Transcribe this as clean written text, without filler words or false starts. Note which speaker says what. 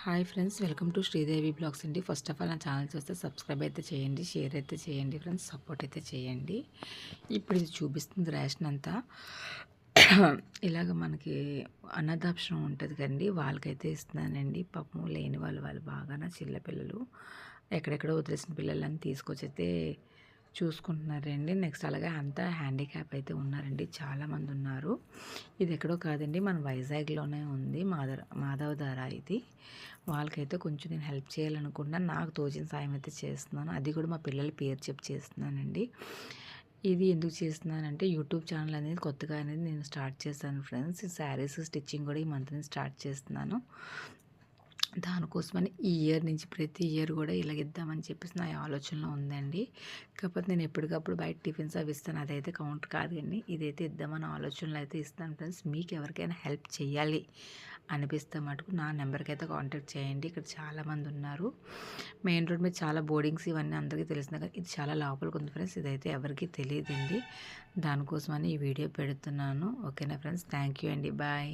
Speaker 1: Hi friends, welcome to Sridevi blogs అండి. First of all నా channel చూస్తే సబ్స్క్రైబ్ అయితే చేయండి, షేర్ అయితే చేయండి ఫ్రెండ్స్, సపోర్ట్ అయితే చేయండి. ఇప్పుడు ఇది చూపిస్తుంది రేషన్ అంతా. ఇలాగ మనకి అన్నదాప్షన్ ఉంటుంది కండి, వాళ్ళకైతే ఇస్తున్నానండి. పాపం లేని వాళ్ళు బాగా నా చిన్నపిల్లలు ఎక్కడెక్కడో వదిలేసిన పిల్లలని తీసుకొచ్చి అయితే చూసుకుంటున్నారండి. నెక్స్ట్ అలాగే అంతా హ్యాండిక్యాప్ అయితే ఉన్నారండి, చాలామంది ఉన్నారు. ఇది ఎక్కడో కాదండి, మన వైజాగ్లోనే ఉంది, మాధవధార ఇది. వాళ్ళకైతే కొంచెం నేను హెల్ప్ చేయాలనుకుంటున్నాను. నాకు తోచిన సాయం అయితే చేస్తున్నాను, అది కూడా మా పిల్లల పేరు చెప్పి చేస్తున్నానండి. ఇది ఎందుకు చేస్తున్నానంటే యూట్యూబ్ ఛానల్ అనేది కొత్తగా అనేది నేను స్టార్ట్ చేశాను ఫ్రెండ్స్. ఈ శారీస్ స్టిచ్చింగ్ కూడా ఈ మంత్ నుంచి స్టార్ట్ చేస్తున్నాను. దానికోసమని ఈ ఇయర్ నుంచి ప్రతి ఇయర్ కూడా ఇలాగిద్దామని చెప్పేసి నా ఆలోచనలో ఉందండి. కాకపోతే నేను ఎప్పటికప్పుడు బయట టిఫిన్స్ అవి ఇస్తాను, అదైతే కౌంట్ కాదండి. ఇదైతే ఇద్దామని ఆలోచనలు అయితే ఇస్తాను ఫ్రెండ్స్. మీకు ఎవరికైనా హెల్ప్ చేయాలి అనిపిస్తే మటుకు నా నెంబర్కి అయితే కాంటాక్ట్ చేయండి. ఇక్కడ చాలామంది ఉన్నారు. మెయిన్ రోడ్ మీద చాలా బోర్డింగ్స్ ఇవన్నీ అందరికీ తెలిసిన కదా, ఇది చాలా లోపలికి ఉంది ఫ్రెండ్స్. ఇదైతే ఎవరికీ తెలియదండి, దానికోసమని ఈ వీడియో పెడుతున్నాను. ఓకేనా ఫ్రెండ్స్, థ్యాంక్ యూ అండి, బాయ్.